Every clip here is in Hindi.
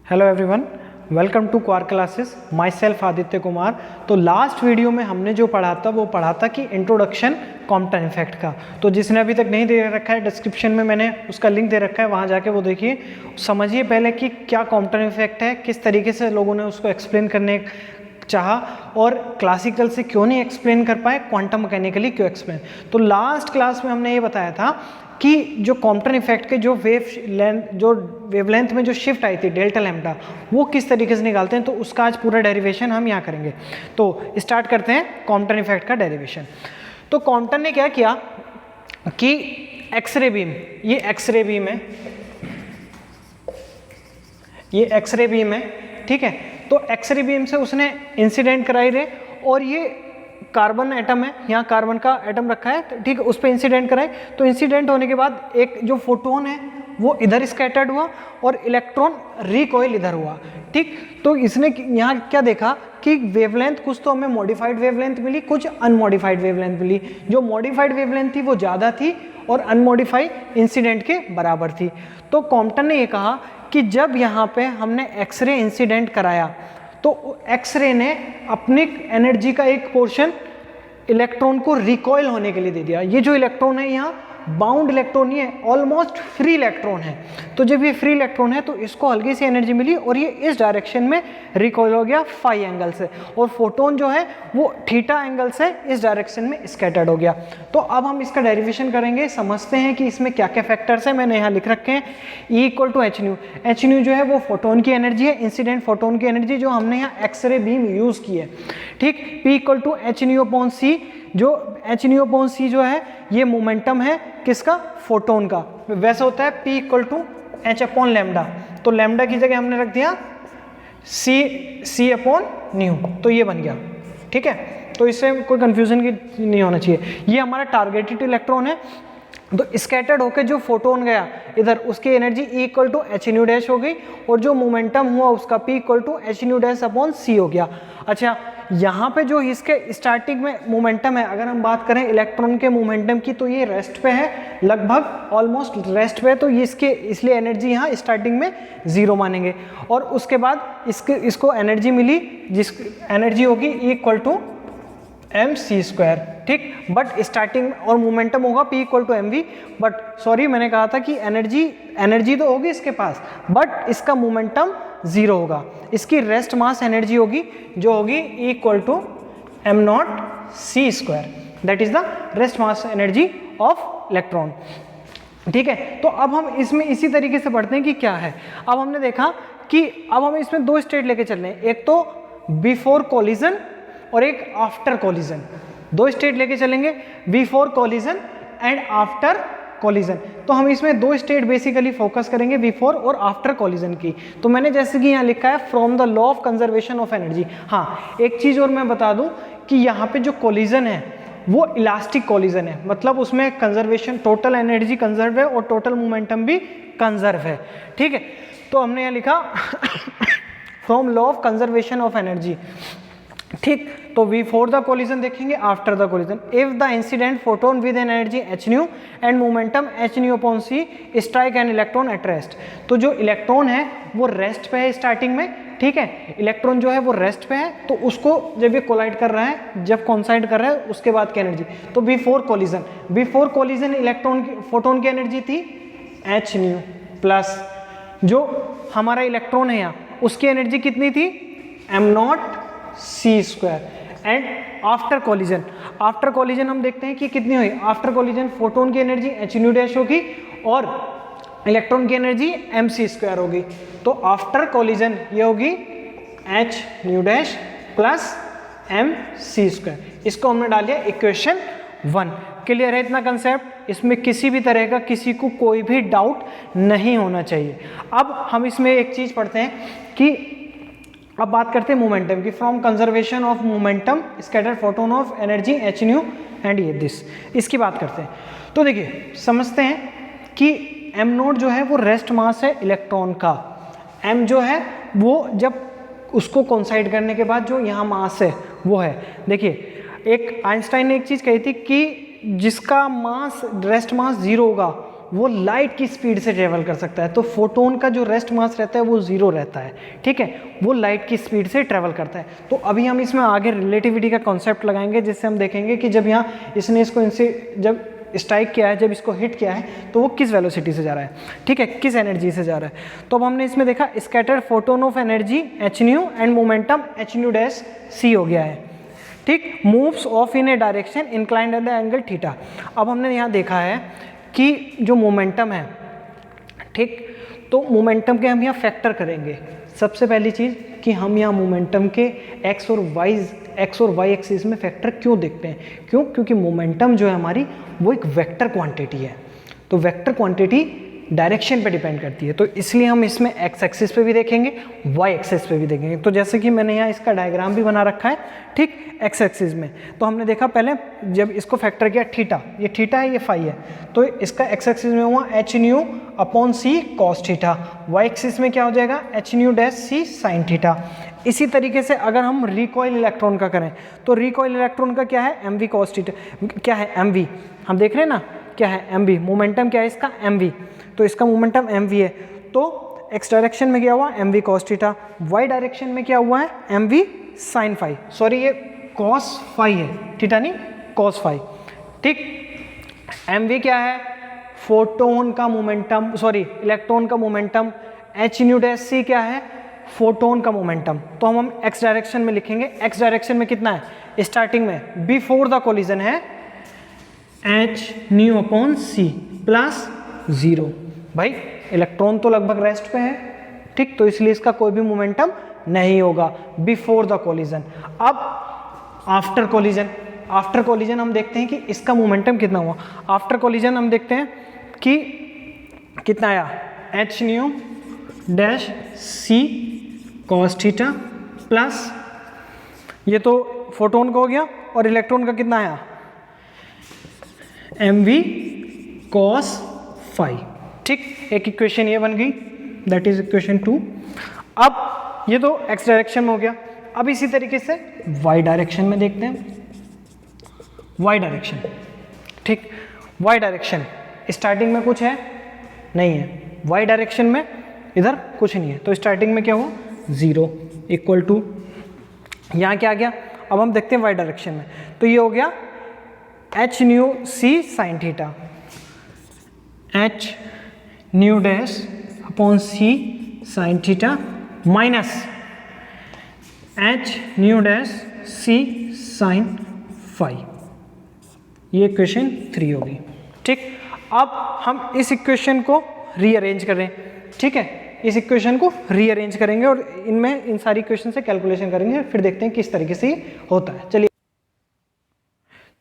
Hello everyone, welcome to quark classes. Myself Aditya Kumar. तो लास्ट वीडियो में हमने जो पढ़ा था वो पढ़ा था कि इंट्रोडक्शन कॉम्पटन इफेक्ट का। तो जिसने अभी तक नहीं दे रखा है, डिस्क्रिप्शन में मैंने उसका लिंक दे रखा है, वहाँ जाके वो देखिए, समझिए पहले कि क्या कॉम्पटन इफेक्ट है, किस तरीके से लोगों ने उसको एक्सप्लेन करने चाहा और क्लासिकल से क्यों नहीं एक्सप्लेन कर पाए, क्वांटम मैकेनिकली क्यों एक्सप्लेन। तो लास्ट क्लास में हमने ये बताया था कि जो कॉम्पटन इफेक्ट के जो वेवलेंथ में जो शिफ्ट आई थी डेल्टा लैम्डा, वो किस तरीके से निकालते हैं। तो उसका आज पूरा डेरिवेशन हम यहाँ करेंगे। तो स्टार्ट करते हैं कॉम्पटन इफेक्ट का डेरिवेशन। तो कॉम्पटन ने क्या किया कि एक्सरे बीम, ये एक्सरे बीम है, ये एक्सरे बीम है, ठीक है। तो एक्सरे बीम से उसने इंसिडेंट कराई रे, और ये कार्बन एटम है, यहाँ कार्बन का एटम रखा है, ठीक है, उस पर इंसिडेंट कराए। तो इंसिडेंट होने के बाद एक जो फोटोन है वो इधर स्कैटर्ड हुआ और इलेक्ट्रॉन रिकॉइल इधर हुआ, ठीक। तो इसने यहाँ क्या देखा कि वेवलेंथ कुछ तो हमें मॉडिफाइड वेवलेंथ मिली, कुछ अनमॉडिफाइड वेवलेंथ मिली। जो मॉडिफाइड वेवलेंथ थी वो ज़्यादा थी और अनमॉडिफाइड इंसिडेंट के बराबर थी। तो कॉम्पटन ने ये कहा कि जब यहाँ पे हमने एक्सरे इंसिडेंट कराया तो एक्सरे ने अपनी एनर्जी का एक पोर्शन इलेक्ट्रॉन को रिकॉइल होने के लिए दे दिया। ये जो इलेक्ट्रॉन है यहाँ बाउंड इलेक्ट्रॉन नहीं है, ऑलमोस्ट फ्री इलेक्ट्रॉन है। तो जब ये फ्री इलेक्ट्रॉन है तो इसको हल्की सी एनर्जी मिली और ये इस डायरेक्शन में रिकॉइल हो गया फाई एंगल से, और फोटोन जो है वो थीटा एंगल से इस डायरेक्शन में स्कैटर्ड हो गया। तो अब हम इसका डेरिवेशन करेंगे, समझते हैं कि इसमें क्या क्या फैक्टर्स हैं। मैंने यहाँ लिख रखे हैं E equal to H nu. H nu जो है वो फोटोन की एनर्जी है, इंसिडेंट फोटोन की एनर्जी जो हमने यहाँ एक्सरे बीम यूज की है, ठीक। P equal to H nu upon C, जो एच न्यू अपॉन सी जो है ये मोमेंटम है किसका, फोटोन का। वैसे होता है P equal to H upon lambda, तो लैम्डा की जगह हमने रख दिया सी अपॉन न्यू, तो ये बन गया, ठीक है। तो इससे कोई कंफ्यूजन की नहीं होना चाहिए। ये हमारा टारगेटेड इलेक्ट्रॉन है, तो स्कैटर्ड होकर जो फोटोन गया इधर उसकी energy E equal to H nu dash हो गई, और जो मोमेंटम हुआ उसका P equal to H nu dash upon C हो गया। अच्छा, यहाँ पे जो इसके स्टार्टिंग में मोमेंटम है, अगर हम बात करें इलेक्ट्रॉन के मोमेंटम की, तो ये रेस्ट पे है, लगभग ऑलमोस्ट रेस्ट पे है, तो इसके इसलिए एनर्जी यहाँ स्टार्टिंग में 0 मानेंगे। और उसके बाद इसको एनर्जी मिली, जिस एनर्जी होगी E इक्वल टू mc², ठीक। बट स्टार्टिंग और मोमेंटम होगा P equal to mv, but sorry मैंने कहा था कि एनर्जी तो होगी इसके पास, बट इसका मोमेंटम 0 होगा। इसकी रेस्ट मास एनर्जी होगी जो होगी E equal to m0c², that is the rest mass energy of electron, ठीक है। तो अब हम इसमें इसी तरीके से पढ़ते हैं कि क्या है। अब हमने देखा कि अब हम इसमें दो स्टेट लेके चल रहे हैं, एक तो बिफोर कोलिजन और एक आफ्टर कोलिजन। दो स्टेट लेके चलेंगे, before collision and after collision. तो हम इसमें दो स्टेट बेसिकली फोकस करेंगे, बिफोर और आफ्टर कोलिजन की। तो मैंने जैसे कि यहाँ लिखा है from the law of conservation of energy. हाँ, एक चीज और मैं बता दूं कि यहाँ पे जो कोलिजन है वो इलास्टिक कोलिजन है, मतलब उसमें कंजर्वेशन, टोटल एनर्जी कंजर्व है और टोटल मोमेंटम भी कंजर्व है, ठीक है। तो हमने यहाँ लिखा from law of conservation of energy, ठीक। तो बिफोर द कोलिजन देखेंगे, after the collision. If the incident photon with an energy H nu and momentum H nu upon C strike an electron at rest. तो जो इलेक्ट्रॉन है वो रेस्ट पे है स्टार्टिंग में, ठीक है। इलेक्ट्रॉन जो है वो रेस्ट पे है, तो उसको जब ये कोलाइड कर रहा है, जब कॉन्साइड कर रहा है, उसके बाद की एनर्जी, तो बिफोर कोलिजन इलेक्ट्रॉन की, फोटोन की एनर्जी थी एच न्यू प्लस जो हमारा इलेक्ट्रॉन है यहाँ उसकी एनर्जी कितनी थी m0c²। एंड आफ्टर कोलिजन हम देखते हैं कि कितनी हुई। आफ्टर कोलिजन फोटोन की एनर्जी एच न्यू डैश होगी और इलेक्ट्रॉन की एनर्जी mc² होगी। तो आफ्टर कोलिजन ये होगी H nu dash plus mc²। इसको हमने डाल दिया इक्वेशन 1। क्लियर है इतना कंसेप्ट? इसमें किसी भी तरह का किसी को कोई भी डाउट नहीं होना चाहिए। अब हम इसमें एक चीज पढ़ते हैं कि अब बात करते हैं मोमेंटम की। From conservation of momentum scattered photon of energy H nu and ये दिस, इसकी बात करते हैं। तो देखिए समझते हैं कि m0 जो है वो रेस्ट मास है इलेक्ट्रॉन का, m जो है वो जब उसको कोइंसाइड करने के बाद जो यहाँ मास है वो है। देखिए एक आइंस्टाइन ने एक चीज कही थी कि जिसका मास रेस्ट मास 0 होगा वो लाइट की स्पीड से ट्रेवल कर सकता है। तो फोटोन का जो रेस्ट मास रहता है वो 0 रहता है, ठीक है, वो लाइट की स्पीड से ट्रेवल करता है। तो अभी हम इसमें आगे रिलेटिविटी का कॉन्सेप्ट लगाएंगे, जिससे हम देखेंगे कि जब यहाँ इसने इसको इनसे जब स्ट्राइक किया है, जब इसको हिट किया है, तो वो किस वेलोसिटी से जा रहा है, ठीक है, किस एनर्जी से जा रहा है। तो अब हमने इसमें देखा scattered photon of energy h new and momentum h nu dash c हो गया है, ठीक, moves of in A direction inclined at the angle theta. अब हमने यहाँ देखा है कि जो मोमेंटम है, ठीक, तो मोमेंटम के हम यहाँ फैक्टर करेंगे। सबसे पहली चीज़ कि हम यहाँ मोमेंटम के एक्स और वाई एक्सिस में फैक्टर क्यों देखते हैं, क्योंकि मोमेंटम जो है हमारी वो एक वेक्टर क्वांटिटी है। तो वेक्टर क्वांटिटी डायरेक्शन पे डिपेंड करती है, तो इसलिए हम इसमें एक्स एक्सिस पे भी देखेंगे, वाई एक्सिस पे भी देखेंगे। तो जैसे कि मैंने यहाँ इसका डायग्राम भी बना रखा है, ठीक, एक्स एक्सिस में। तो हमने देखा पहले जब इसको फैक्टर किया थीटा, ये थीटा है, ये फाई है, तो इसका एक्स एक्सिस में हुआ h न्यू अपॉन सी कॉस थीटा, वाई एक्सिस में क्या हो जाएगा h nu dash C sine theta. इसी तरीके से अगर हम रिकॉइल इलेक्ट्रॉन का करें, तो रिकॉइल इलेक्ट्रॉन का क्या है mv कॉस थीटा, क्या है mv, हम देख रहे हैं ना क्या है mv, मोमेंटम क्या है इसका mv, तो इसका मोमेंटम mv है। तो x डायरेक्शन में क्या हुआ mv cos theta, y direction में क्या हुआ है mv sin फाई, सॉरी ये cos फाई है, थीटा नहीं cos फाई, ठीक। mv क्या है, फोटोन का मोमेंटम, सॉरी इलेक्ट्रॉन का momentum, h nu dash c क्या है, फोटोन का मोमेंटम। तो हम x डायरेक्शन में लिखेंगे, x डायरेक्शन में कितना है, स्टार्टिंग में बिफोर द कोलिजन है h new upon c plus 0। भाई इलेक्ट्रॉन तो लगभग रेस्ट पे है, ठीक, तो इसलिए इसका कोई भी मोमेंटम नहीं होगा बिफोर द कोलिजन। अब आफ्टर कोलिजन हम देखते हैं कि इसका मोमेंटम कितना हुआ। आफ्टर कोलिजन हम देखते हैं कि कितना आया, h nu dash c cos theta plus, ये तो फोटोन का हो गया, और इलेक्ट्रॉन का कितना आया mv cos फाई, ठीक, एक इक्वेशन ये बन गई, दैट इज इक्वेशन 2। अब ये तो x डायरेक्शन में हो गया। अब इसी तरीके से y डायरेक्शन में देखते हैं, y डायरेक्शन, ठीक, y डायरेक्शन स्टार्टिंग में कुछ है नहीं है, y डायरेक्शन में इधर कुछ नहीं है, तो स्टार्टिंग में क्या हुआ 0 इक्वल टू, यहाँ क्या आ गया। अब हम देखते हैं y डायरेक्शन में, तो ये हो गया h nu c sine theta, h nu dash upon c sine theta minus h nu dash c sine phi, ये इक्वेशन 3 होगी, ठीक। अब हम इस इक्वेशन को रीअरेंज करें, ठीक है, इस इक्वेशन को रीअरेंज करेंगे और इनमें इन सारी इक्वेशन से कैलकुलेशन करेंगे, फिर देखते हैं किस तरीके से होता है। चलिए,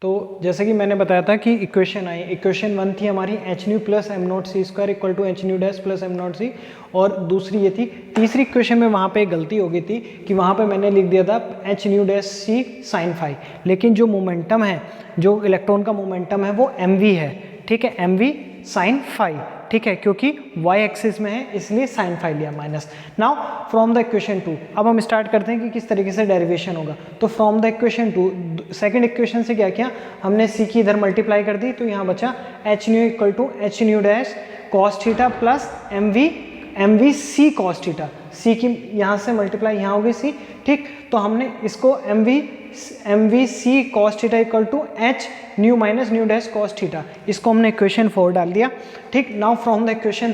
तो जैसे कि मैंने बताया था कि इक्वेशन आई, इक्वेशन 1 थी हमारी h nu plus M not C square equal to h nu dash plus M not C, और दूसरी ये थी। तीसरी इक्वेशन में वहाँ पे एक गलती हो गई थी कि वहाँ पे मैंने लिख दिया था h nu dash C sine phi, लेकिन जो मोमेंटम है, जो इलेक्ट्रॉन का मोमेंटम है वो mv है, ठीक है, mv साइन फाई, ठीक है, क्योंकि y एक्सिस में है इसलिए साइन फाई लिया minus. Now from the equation 2 अब हम स्टार्ट करते हैं कि किस तरीके से डेरिवेशन होगा। तो from the equation 2 second equation से क्या किया हमने, c की इधर मल्टीप्लाई कर दी, तो यहाँ बचा h nu equal to h nu dash cos theta plus mv c cos theta, c की यहाँ से मल्टीप्लाई यहाँ हो गई c, ठीक। तो हमने इसको mv c cos theta equal to h nu minus nu dash cos theta, इसको हमने इक्वेशन 4 डाल दिया, ठीक। Now from the equation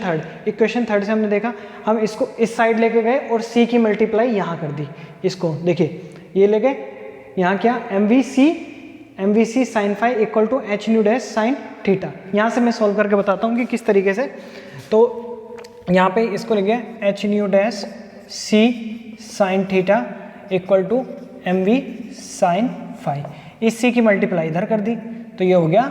third से हमने देखा, हम इसको इस साइड लेके गए और c की मल्टीप्लाई यहाँ कर दी, इसको देखिए ये ले गए यहाँ क्या mv c sine phi equal to h nu dash sine theta. यहाँ से मैं सॉल्व करके बताता हूँ कि किस तरीके से। तो यहाँ पे इसको ले गया h nu dash c sine theta equal to mv sine phi, इस c की मल्टीप्लाई इधर कर दी, तो ये हो गया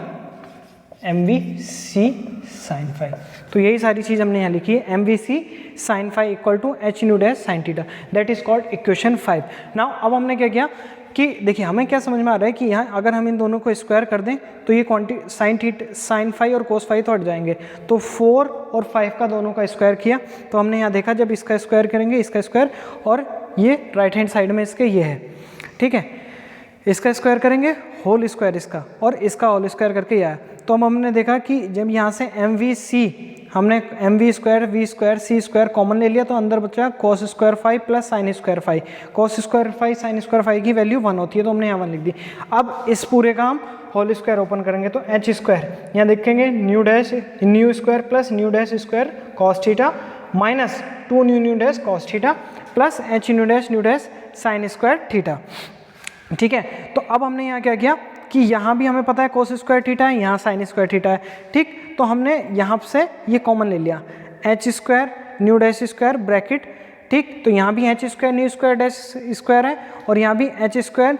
mv c साइन फाई। तो यही सारी चीज़ हमने यहाँ लिखी है, mv c sine phi equal to h nu dash sine theta, that is called equation 5। Now अब हमने क्या किया कि देखिए हमें क्या समझ में आ रहा है कि यहाँ अगर हम इन दोनों को स्क्वायर कर दें तो ये क्वांटिटी साइन फाई और कोस फाई तो हट जाएंगे। तो 4 और 5 का दोनों का स्क्वायर किया, तो हमने यहाँ देखा जब इसका स्क्वायर करेंगे इसका स्क्वायर, और ये राइट हैंड साइड में इसके ये है, ठीक है। इसका स्क्वायर करेंगे होल स्क्वायर इसका, और इसका होल स्क्वायर करके ये आया। तो अब हमने देखा कि जब यहाँ से एम वी सी हमने M V square C square common ले लिया, तो अंदर बचा cos square 5 plus sine square 5। Cos square 5 sine square 5 की वैल्यू 1 होती है, तो हमने यहाँ 1 लिख दी। अब इस पूरे का हम होल स्क्वायर ओपन करेंगे, तो एच स्क्वायर यहाँ देखेंगे new dash new square plus nu dash square cos theta minus 2 nu dash cos theta plus H nu dash sine square theta. ठीक है, तो अब हमने यहाँ क्या किया कि यहाँ भी हमें पता है कोस स्क्वायर थीटा है, यहाँ साइन स्क्वायर थीटा है। ठीक, तो हमने यहाँ से ये कॉमन ले लिया, H square nu dash square bracket. ठीक, तो यहाँ भी H square nu square dash square है, और यहाँ भी H square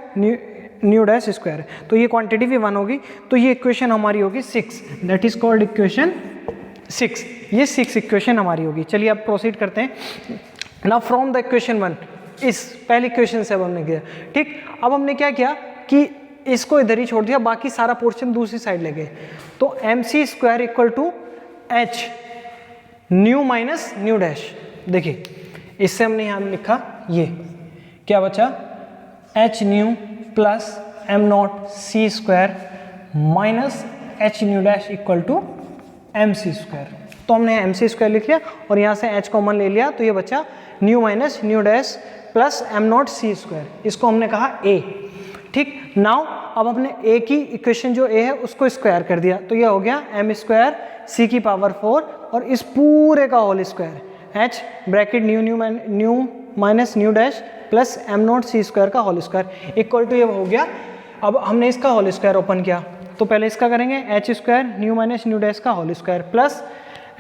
nu dash square है, तो ये क्वांटिटी भी 1 होगी। तो ये इक्वेशन हमारी होगी 6, दैट इज कॉल्ड इक्वेशन 6। ये 6 इक्वेशन हमारी होगी। चलिए अब प्रोसीड करते हैं। नाउ फ्रॉम द इक्वेशन 1, इस पहली इक्वेशन से अब हमने किया। ठीक, अब हमने क्या किया कि इसको इधर ही छोड़ दिया, बाकी सारा पोर्शन दूसरी साइड ले गए। तो M C square equal to H nu minus nu dash. देखिए इससे हमने यहाँ लिखा, ये क्या बचा, H nu plus M not C square minus H nu dash equal to M C square. तो हमने एम सी स्क्वायर लिख लिया और यहाँ से एच कॉमन ले लिया, तो ये बचा nu minus nu dash plus M not C square, इसको हमने कहा ए। ठीक, नाउ अब हमने ए की इक्वेशन जो ए है उसको स्क्वायर कर दिया, तो ये हो गया एम स्क्वायर सी की पावर 4 और इस पूरे का whole square H bracket nu minus nu dash plus M not C square का होल स्क्वायर इक्वल टू ये हो गया। अब हमने इसका होल स्क्वायर ओपन किया, तो पहले इसका करेंगे H square nu minus nu dash का whole square plus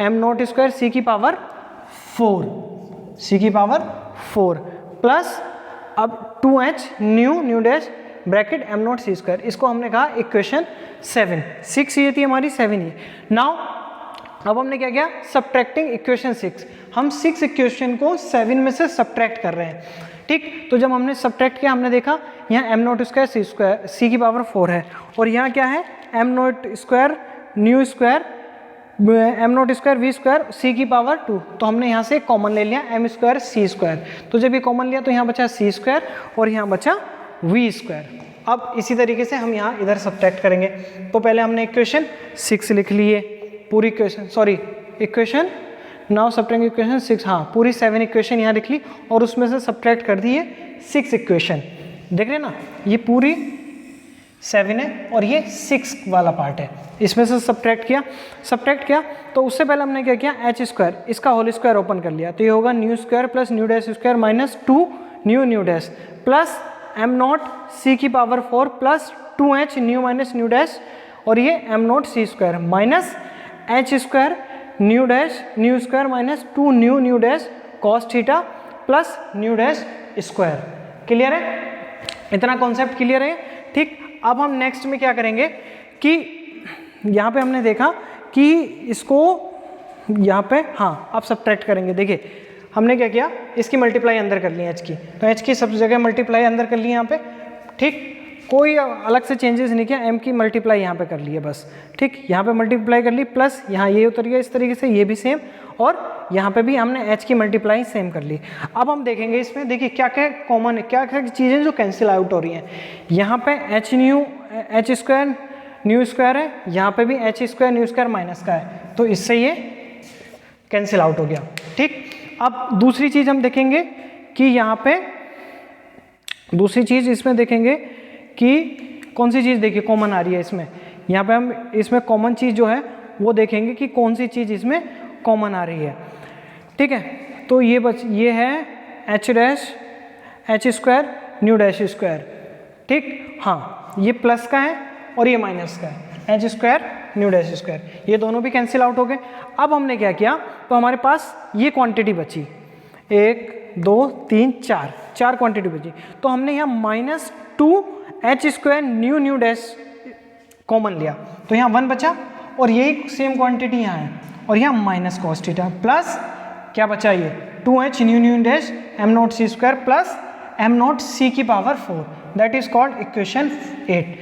M nought square C की पावर 4 प्लस अब 2h nu dash bracket M not C square, इसको हमने कहा इक्वेशन 7। 6 ये थी हमारी, 7 ये। नाउ अब हमने क्या किया, सब्ट्रैक्टिंग इक्वेशन 6। हम 6 इक्वेशन को 7 में से सब्ट्रैक्ट कर रहे हैं। ठीक, तो जब हमने सब्ट्रैक्ट किया हमने देखा यहाँ एम नॉट स्क्वायर सी की पावर 4 है, और यहाँ क्या है M nought square nu square M nought square V square C की पावर 2। तो हमने यहाँ से कॉमन ले लिया एम स्क्वायर सी स्क्वायर, तो जब ये कॉमन लिया तो यहाँ बचा सी स्क्वायर और यहाँ बचा वी स्क्वायर। अब इसी तरीके से हम यहाँ इधर सब्ट्रैक्ट करेंगे। तो पहले हमने इक्वेशन 6 लिख लिए, पूरी इक्वेशन नाउ सब्ट्रैक्ट इक्वेशन 6, हाँ पूरी 7 इक्वेशन यहाँ लिख ली और उसमें से सब्ट्रैक्ट कर दी ये 6 इक्वेशन। देख रहे ना, ये पूरी 7 है और ये 6 वाला पार्ट है, इसमें से सब्ट्रैक्ट किया। तो उससे पहले हमने क्या किया, एच स्क्वायर इसका होल स्क्वायर ओपन कर लिया, तो ये होगा nu square plus nu dash square minus 2 nu dash plus M not C की power 4 plus 2h nu minus nu dash और ये M not C square minus H square nu square minus 2 nu dash cos theta plus nu dash square. Clear है, इतना कॉन्सेप्ट क्लियर है। ठीक, अब हम नेक्स्ट में क्या करेंगे कि यहाँ पे हमने देखा कि इसको यहाँ पे हाँ अब सब्ट्रैक्ट करेंगे। देखिए हमने क्या किया, इसकी मल्टीप्लाई अंदर कर ली एच की, तो एच की सब जगह मल्टीप्लाई अंदर कर ली यहाँ पे। ठीक, कोई अलग से चेंजेस नहीं किया, एम की मल्टीप्लाई यहाँ पे कर ली है बस। ठीक, यहाँ पे मल्टीप्लाई कर ली प्लस यहाँ ये उतर गया इस तरीके से, ये भी सेम, और यहाँ पे भी हमने एच की मल्टीप्लाई सेम कर ली। अब हम देखेंगे इसमें, देखिए क्या क्या कॉमन है, क्या क्या चीज़ें जो कैंसिल आउट हो रही हैं। यहाँ पे एच स्क्वायर न्यू स्क्वायर है, यहाँ पे भी H square nu square minus का है, तो इससे ये कैंसिल आउट हो गया। ठीक, अब दूसरी चीज़ हम देखेंगे कि यहाँ पे दूसरी चीज़ इसमें देखेंगे कि कौन सी चीज़ देखिए कॉमन आ रही है इसमें। यहाँ पे हम इसमें कॉमन चीज़ जो है वो देखेंगे कि कौन सी चीज़ इसमें कॉमन आ रही है। ठीक है, तो ये है H dash H square nu dash square. ठीक, हाँ ये प्लस का है और ये माइनस का है, H square nu dash square, ये दोनों भी कैंसिल आउट हो गए। अब हमने क्या किया, तो हमारे पास ये क्वांटिटी बची 1 2 3 4 क्वांटिटी बची, तो हमने यहाँ minus 2 H square nu dash common लिया, तो यहाँ 1 बचा और यही सेम क्वांटिटी यहाँ है, और यहाँ माइनस कॉस थीटा प्लस क्या बचा, ये 2h nu dash M not C square plus M not C की power 4, that is called equation 8।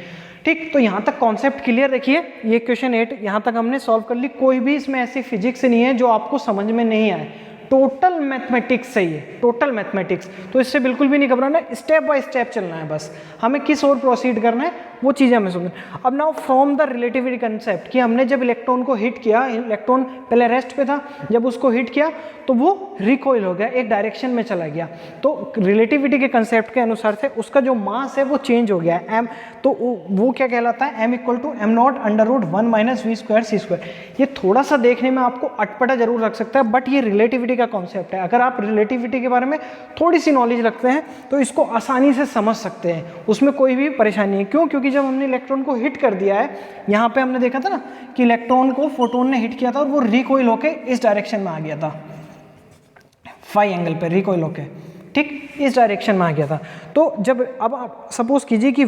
ठीक, तो यहाँ तक कॉन्सेप्ट क्लियर रखिए। ये इक्वेशन 8 यहाँ तक हमने सॉल्व कर ली, कोई भी इसमें ऐसी फिजिक्स नहीं है जो आपको समझ में नहीं आए। टोटल मैथमेटिक्स है ये, टोटल मैथमेटिक्स। तो इससे बिल्कुल भी नहीं घबराना, स्टेप बाय स्टेप चलना है बस, हमें किस ओर प्रोसीड करना है वो चीज़ें हमें समझना। अब now from the relativity concept कि हमने जब इलेक्ट्रॉन को हिट किया, इलेक्ट्रॉन पहले रेस्ट पे था, जब उसको हिट किया तो वो रिकॉइल हो गया, एक डायरेक्शन में चला गया। तो रिलेटिविटी के कंसेप्ट के अनुसार से उसका जो मास है वो चेंज हो गया है, m, तो वो क्या कहलाता है, m equal to m not under root 1 minus V square C square. ये थोड़ा सा देखने में आपको अटपटा जरूर रख सकता है, बट ये रिलेटिविटी का कॉन्सेप्ट है। अगर आप रिलेटिविटी के बारे में थोड़ी सी नॉलेज रखते हैं तो इसको आसानी से समझ सकते हैं, उसमें कोई भी परेशानी नहीं। क्यों? क्योंकि जब हमने इलेक्ट्रॉन को हिट कर दिया है, यहाँ पे हमने देखा था ना कि इलेक्ट्रॉन को फोटोन ने हिट किया था और वो रिकॉइल होके इस डायरेक्शन में आ गया था, फाई एंगल पे रिकॉइल होके, ठीक, इस डायरेक्शन में आ गया था। तो जब अब आप सपोज कीजिए कि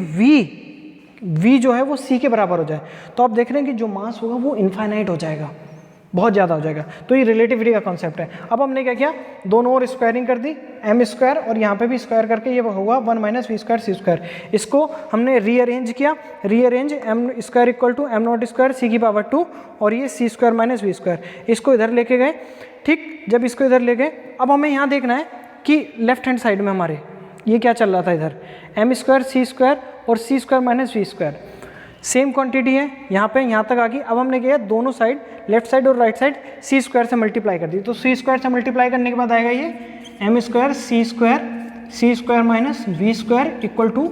v जो है वो c के बराबर हो जाए, तो आप देख रहे हैं कि जो मास होगा वो इनफाइनाइट हो जाएगा, बहुत ज़्यादा हो जाएगा। तो ये रिलेटिविटी का कॉन्सेप्ट है। अब हमने क्या किया, दोनों ओर स्क्वायरिंग कर दी, m स्क्वायर और यहाँ पे भी स्क्वायर करके ये होगा 1 minus V square C square. इसको हमने रीअरेंज किया, rearrange m square equal to m not square c की पावर 2 और ये c square minus V square, इसको इधर लेके गए, ठीक। जब इसको इधर ले गए, अब हमें यहाँ देखना है कि लेफ्ट हैंड साइड में हमारे ये क्या चल रहा था, इधर m स्क्वायर सी स्क्वायर और c square minus V square, same quantity है यहाँ पे, यहाँ तक आ गई। अब हमने किया दोनों साइड, लेफ्ट साइड और राइट साइड सी स्क्वायर से मल्टीप्लाई कर दी। तो सी स्क्वायर से मल्टीप्लाई करने के बाद आएगा ये m square C square minus V square equal to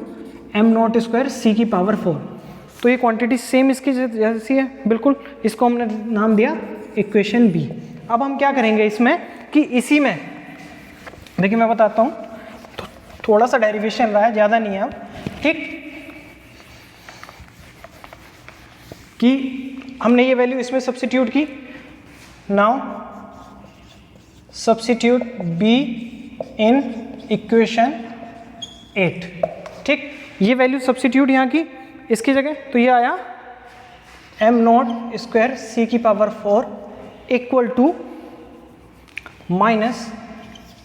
m not square c की पावर 4। तो ये क्वांटिटी सेम इसकी जैसी है बिल्कुल, इसको हमने नाम दिया इक्वेशन बी। अब हम क्या करेंगे इसमें कि इसी में देखिए मैं बताता हूँ, थोड़ा सा डेरिवेशन रहा है, ज़्यादा नहीं है अब, ठीक, कि हमने ये वैल्यू इसमें सब्स्टिट्यूट की। Now substitute b in equation 8, ठीक, ये वैल्यू सब्स्टिट्यूट यहाँ की इसकी जगह, तो ये आया m नॉट स्क्वायर c की power 4 equal to minus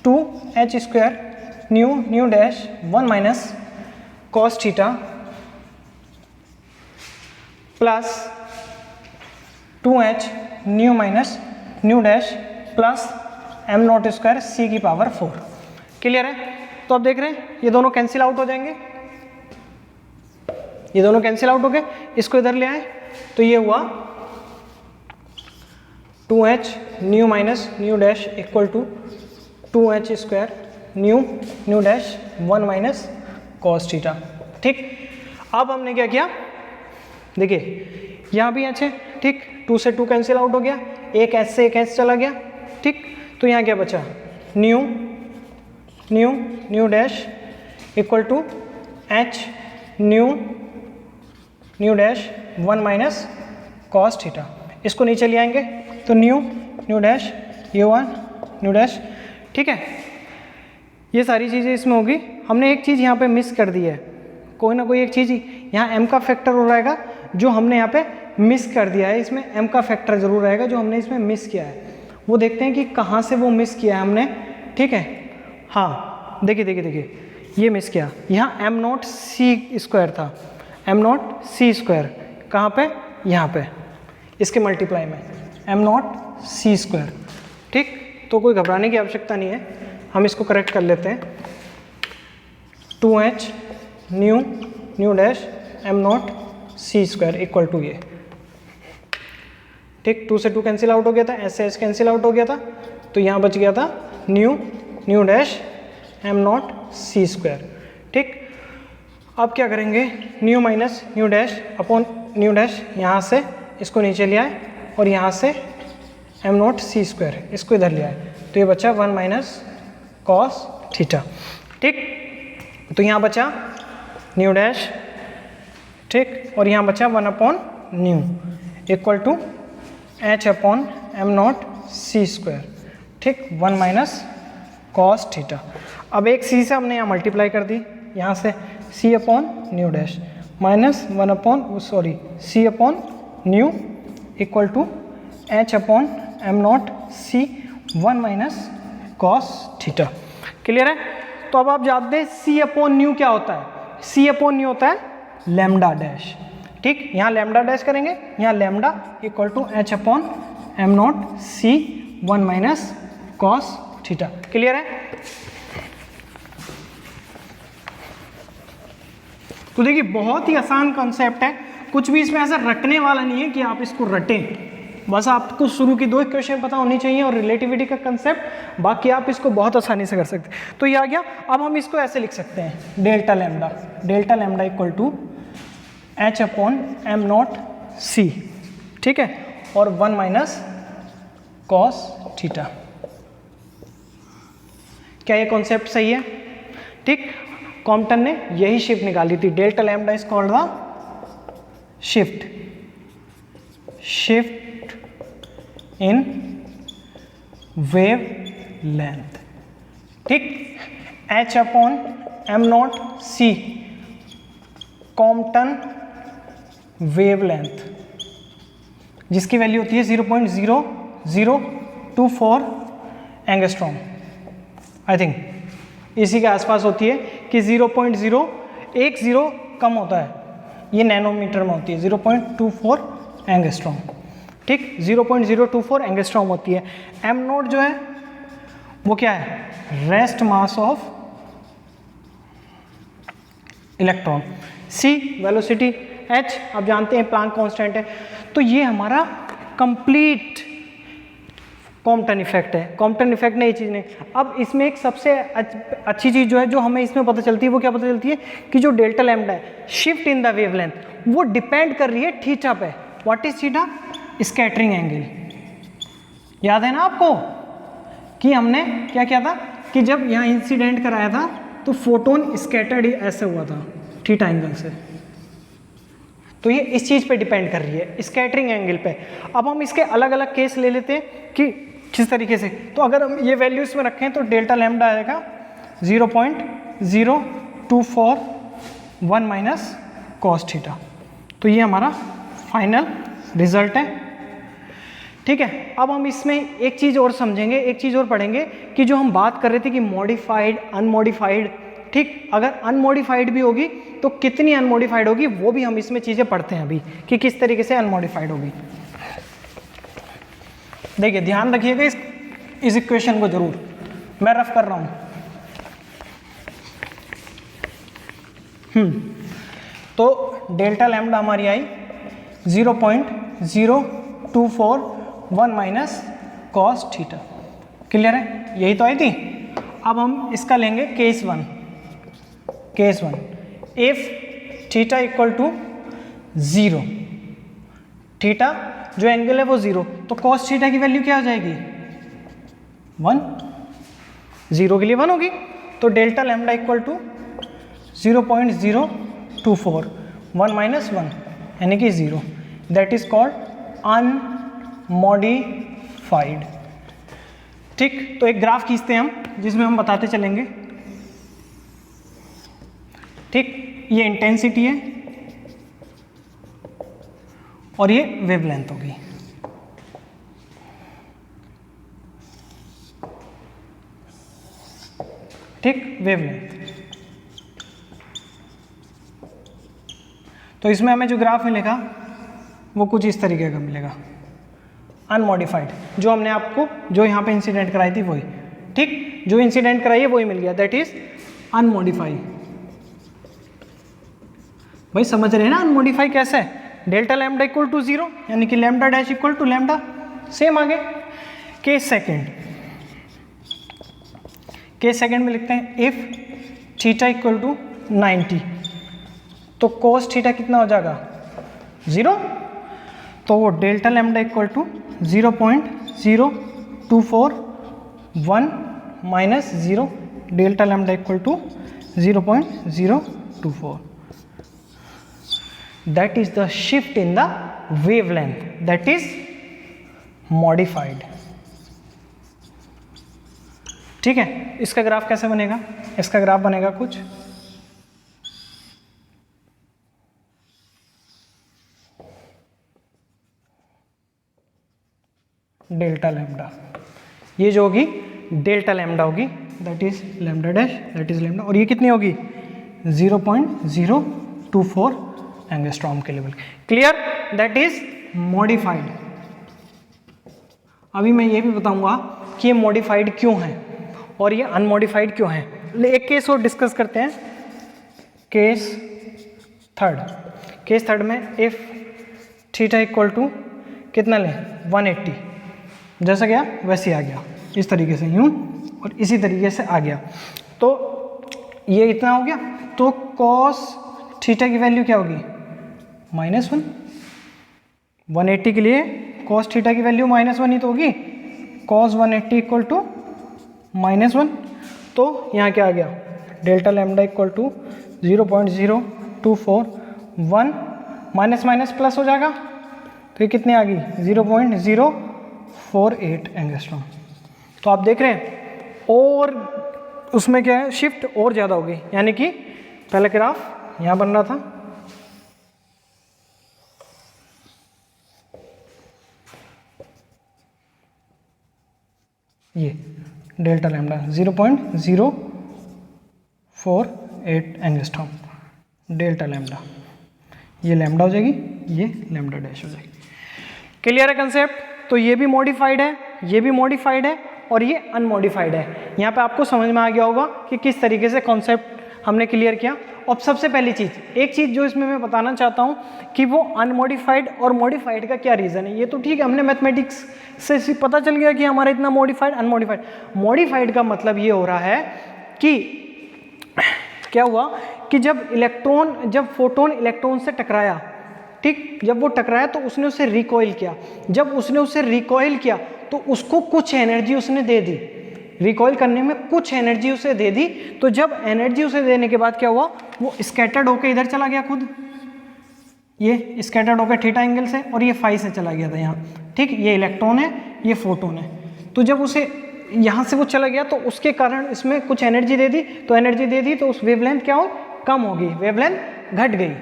2h square nu dash 1 minus cos theta plus 2h nu minus nu dash plus m not square c की पावर 4। क्लियर है? तो अब देख रहे हैं ये दोनों कैंसिल आउट हो जाएंगे, ये दोनों कैंसिल आउट हो गए, इसको इधर ले आए तो ये हुआ 2h nu minus nu dash equal to 2h square nu dash 1 minus cos theta, ठीक। अब हमने क्या किया, देखिए यहाँ भी अच्छे, ठीक, 2 से 2 कैंसिल आउट हो गया, एक एच से एक एच चला गया, ठीक। तो यहाँ क्या बचा, nu dash equal to H nu dash 1 minus cos theta. इसको नीचे ले आएंगे तो न्यू डैश ये 1 न्यू डैश, ठीक है। ये सारी चीज़ें इसमें होगी। हमने एक चीज़ यहाँ पे मिस कर दी है, कोई ना कोई एक चीज़ यहाँ m का फैक्टर हो रहेगा जो हमने यहाँ पे मिस कर दिया है, इसमें m का फैक्टर ज़रूर रहेगा जो हमने इसमें मिस किया है। वो देखते हैं कि कहाँ से वो मिस किया है हमने, ठीक है। हाँ देखिए ये मिस किया, यहाँ m नॉट c स्क्वायर था, m नॉट c स्क्वायर कहाँ पे, यहाँ पे इसके मल्टीप्लाई में m नॉट c स्क्वायर, ठीक। तो कोई घबराने की आवश्यकता नहीं है, हम इसको करेक्ट कर लेते हैं। 2h nu dash m not c square equal to ये, ठीक। 2 से 2 कैंसिल आउट हो गया था, s से s कैंसिल आउट हो गया था, तो यहाँ बच गया था new dash m not c square, ठीक। अब क्या करेंगे, new minus nu dash upon nu dash, यहाँ से इसको नीचे ले आए और यहाँ से m नॉट c स्क्वायर इसको इधर ले आए, तो ये बचा 1 माइनस कॉस थीटा, ठीक। तो यहाँ बचा न्यू डैश, ठीक, और यहाँ बचा 1 upon nu equal to h upon m not c square, ठीक, 1 माइनस कॉस थीटा। अब एक c से हमने यहाँ मल्टीप्लाई कर दी, यहाँ से c upon nu dash minus 1 upon c upon nu equal to h upon m not c 1 minus cos theta. Clear है? तो अब आप जानते हैं c अपॉन न्यू क्या होता है, c अपॉन न्यू होता है लैम्डा डैश, ठीक। यहाँ लैम्डा डैश करेंगे, यहाँ lambda equal to h upon m not c 1 minus cos theta. Clear है? तो देखिए बहुत ही आसान कॉन्सेप्ट है, कुछ भी इसमें ऐसा रटने वाला नहीं है कि आप इसको रटें, बस आपको शुरू की 2 इक्वेशन पता होनी चाहिए और रिलेटिविटी का कंसेप्ट, बाकी आप इसको बहुत आसानी से कर सकते हैं। तो ये आ गया। अब हम इसको ऐसे लिख सकते हैं, delta lambda equal to H upon M not C, ठीक है, और 1 माइनस कॉस थीटा। क्या ये कॉन्सेप्ट सही है? ठीक, कॉम्पटन ने यही शिफ्ट निकाली थी, delta lambda is called the shift in wavelength. ठीक, H upon M not C Compton wavelength, जिसकी वैल्यू होती है 0.0024 एंगस्ट्रॉम। आई थिंक इसी के आसपास होती है कि 0.010 कम होता है, ये नैनोमीटर में होती है 0.24 एंगस्ट्रॉम। ठीक, 0.024 एंगस्ट्रॉम होती है। एम नोट जो है वो क्या है? Rest mass of electron. C velocity, H आप जानते हैं प्लांक कांस्टेंट है। तो ये हमारा कंप्लीट कॉम्पटन इफेक्ट है। कॉम्पटन इफेक्ट ने ये चीज़ नहीं। अब इसमें एक सबसे अच्छी चीज़ जो है, जो हमें इसमें पता चलती है, वो क्या पता चलती है कि जो डेल्टा लैम्डा है, शिफ्ट इन द वेवलेंथ, वो डिपेंड कर रही है थीटा पे। What is theta? Scattering angle. याद है ना आपको कि हमने क्या किया था कि जब यहाँ इंसिडेंट कराया था तो फोटोन स्कैटर्ड ऐसे हुआ था थीटा एंगल से। तो ये इस चीज़ पे डिपेंड कर रही है, स्कैटरिंग एंगल पे। अब हम इसके अलग अलग केस ले लेते हैं कि किस तरीके से। तो अगर हम ये वैल्यूज में रखें तो डेल्टा लैम्डा आएगा 0.0241 माइनस कॉस थीटा। तो ये हमारा फाइनल रिजल्ट है। ठीक है, अब हम इसमें एक चीज़ और समझेंगे, एक चीज़ और पढ़ेंगे कि जो हम बात कर रहे थे कि मॉडिफाइड अनमॉडिफाइड। ठीक, अगर अनमॉडिफाइड भी होगी तो कितनी अनमॉडिफाइड होगी, वो भी हम इसमें चीज़ें पढ़ते हैं अभी कि किस तरीके से अनमॉडिफाइड होगी। देखिए ध्यान रखिएगा इस इक्वेशन को जरूर, मैं रफ कर रहा हूँ। तो डेल्टा लैम्डा हमारी आई 0.0241 माइनस कॉस थीटा। क्लियर है? यही तो आई थी। अब हम इसका लेंगे case one. If theta equal to 0, theta जो एंगल है वो 0, तो कॉस थीटा की वैल्यू क्या हो जाएगी? 1। 0 के लिए 1 होगी। तो delta lambda equal to 0.024 1 minus 1 यानी कि 0। That is called unmodified. ठीक, तो एक ग्राफ खींचते हैं हम जिसमें हम बताते चलेंगे। ठीक, ये इंटेंसिटी है और ये वेवलेंथ होगी। ठीक, वेवलेंथ। तो इसमें हमें जो ग्राफ मिलेगा वो कुछ इस तरीके का मिलेगा, अनमॉडिफाइड। जो हमने आपको जो यहाँ पे इंसिडेंट कराई थी वही। ठीक, जो इंसिडेंट कराई है वही मिल गया, दैट इज अनमॉडिफाइड। भाई समझ रहे हैं ना अनमॉडिफाई कैसे है? डेल्टा लैम्डा इक्वल टू 0 यानी कि lambda dash equal to lambda. Same आगे केस सेकेंड में लिखते हैं इफ थीटा इक्वल टू 90, तो कोस थीटा कितना हो जाएगा? 0। तो वो delta lambda equal to 0.0241 minus 0, delta lambda equal to 0.024। That is the shift in the wavelength, that is modified। ठीक है, इसका ग्राफ कैसे बनेगा? इसका ग्राफ बनेगा कुछ डेल्टा लैम्डा, ये जो होगी डेल्टा लैम्डा होगी, that is lambda dash, that is lambda, और ये कितनी होगी? 0.024 एंगस्ट्रॉम के level. Clear? That is modified. अभी मैं ये भी बताऊंगा कि ये मॉडिफाइड क्यों है और ये अनमॉडिफाइड क्यों है। एक केस और डिस्कस करते हैं, केस थर्ड में इफ थीटा इक्वल टू कितना लें 180, जैसा गया वैसे ही आ गया, इस तरीके से यूँ और इसी तरीके से आ गया, तो ये इतना हो गया, तो कॉस थीटा की वैल्यू क्या होगी -1। 180 के लिए कॉस थीटा की वैल्यू -1 ही तो होगी, कॉस 180 इक्वल टू -1, तो यहाँ क्या आ गया delta lambda equal to 0.024, 1 minus minus plus हो जाएगा, तो ये कितने आ गई 0.048 एंगस्ट्रॉम। तो आप देख रहे हैं और उसमें क्या है शिफ्ट और ज़्यादा हो गई, यानी कि पहला ग्राफ यहाँ बन रहा था, ये delta lambda 0.048 angstrom, delta lambda, ये लैम्डा हो जाएगी, ये लैम्डा डैश हो जाएगी। क्लियर है कंसेप्ट? तो ये भी मॉडिफाइड है, ये भी मॉडिफाइड है और ये अनमॉडिफाइड है। यहाँ पे आपको समझ में आ गया होगा कि किस तरीके से कॉन्सेप्ट हमने क्लियर किया। और सबसे पहली चीज़, एक चीज़ जो इसमें मैं बताना चाहता हूँ कि वो अनमॉडिफाइड और मॉडिफाइड का क्या रीज़न है। ये तो ठीक है, हमने मैथमेटिक्स से पता चल गया कि हमारा इतना मॉडिफाइड अनमॉडिफाइड। मॉडिफाइड का मतलब ये हो रहा है कि क्या हुआ कि जब फोटोन इलेक्ट्रॉन से टकराया, ठीक, जब वो टकराया तो उसने उसे रिकॉइल किया, जब उसने उसे रिकॉइल किया तो उसको कुछ एनर्जी उसने दे दी, रिकॉइल करने में कुछ एनर्जी उसे दे दी, तो जब एनर्जी उसे देने के बाद क्या हुआ, वो स्कैटर्ड होकर इधर चला गया, खुद ये स्कैटर्ड होकर थीटा एंगल से, और ये फाई से चला गया था यहाँ, ठीक, ये इलेक्ट्रॉन है, ये फोटोन है, तो जब उसे यहाँ से वो चला गया तो उसके कारण इसमें कुछ एनर्जी दे दी, तो एनर्जी दे दी तो उस वेवलेंथ क्या हो, कम होगी, वेवलेंथ घट गई,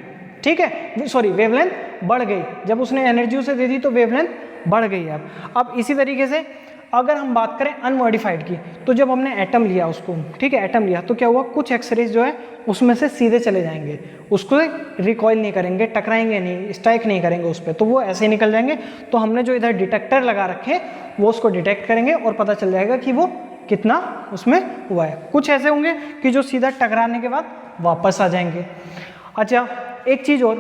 ठीक है, सॉरी वेवलेंथ बढ़ गई, जब उसने एनर्जी उसे दे दी तो वेवलेंथ बढ़ गई। अब इसी तरीके से अगर हम बात करें अनमॉडिफाइड की, तो जब हमने एटम लिया उसको, ठीक है, एटम लिया तो क्या हुआ, कुछ एक्सरेज जो है उसमें से सीधे चले जाएंगे, उसको रिकॉइल नहीं करेंगे, टकराएंगे नहीं, स्ट्राइक नहीं करेंगे उस पर, तो वो ऐसे ही निकल जाएंगे। तो हमने जो इधर डिटेक्टर लगा रखे वो उसको डिटेक्ट करेंगे और पता चल जाएगा कि वो कितना उसमें हुआ है। कुछ ऐसे होंगे कि जो सीधा टकराने के बाद वापस आ जाएंगे। अच्छा, एक चीज़ और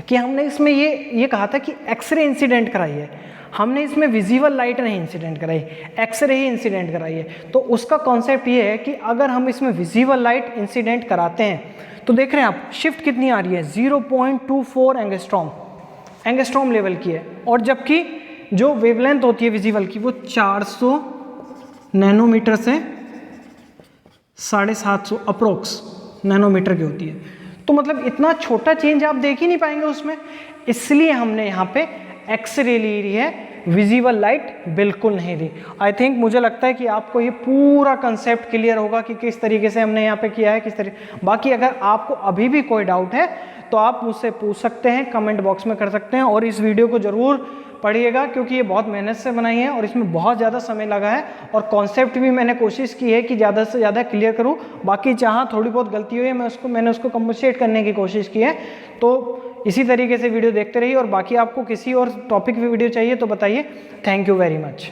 कि हमने इसमें ये कहा था कि एक्सरे इंसिडेंट कराई है, हमने इसमें विजिबल लाइट नहीं इंसिडेंट कराई, एक्सरे ही इंसिडेंट कराई है। तो उसका कॉन्सेप्ट ये है कि अगर हम इसमें विजिबल लाइट इंसिडेंट कराते हैं तो देख रहे हैं आप शिफ्ट कितनी आ रही है, 0.24 एंगस्ट्रॉम लेवल की है, और जबकि जो वेवलेंथ होती है विजिबल की वो 400 नैनोमीटर से 750 अप्रोक्स नैनोमीटर की होती है। तो मतलब इतना छोटा चेंज आप देख ही नहीं पाएंगे उसमें, इसलिए हमने यहाँ पे एक्सरे ली रही है, विजिबल लाइट बिल्कुल नहीं दी। आई थिंक मुझे लगता है कि आपको ये पूरा कंसेप्ट क्लियर होगा कि किस तरीके से हमने यहाँ पे किया है, किस तरीके। बाकी अगर आपको अभी भी कोई डाउट है तो आप मुझसे पूछ सकते हैं, कमेंट बॉक्स में कर सकते हैं, और इस वीडियो को ज़रूर पढ़िएगा क्योंकि ये बहुत मेहनत से बनाई है और इसमें बहुत ज़्यादा समय लगा है, और कॉन्सेप्ट भी मैंने कोशिश की है कि ज़्यादा से ज़्यादा क्लियर करूँ। बाकी जहाँ थोड़ी बहुत गलती हुई है मैंने उसको कंपनसेट करने की कोशिश की है। तो इसी तरीके से वीडियो देखते रहिए, और बाकी आपको किसी और टॉपिक पे वीडियो चाहिए तो बताइए। Thank you very much.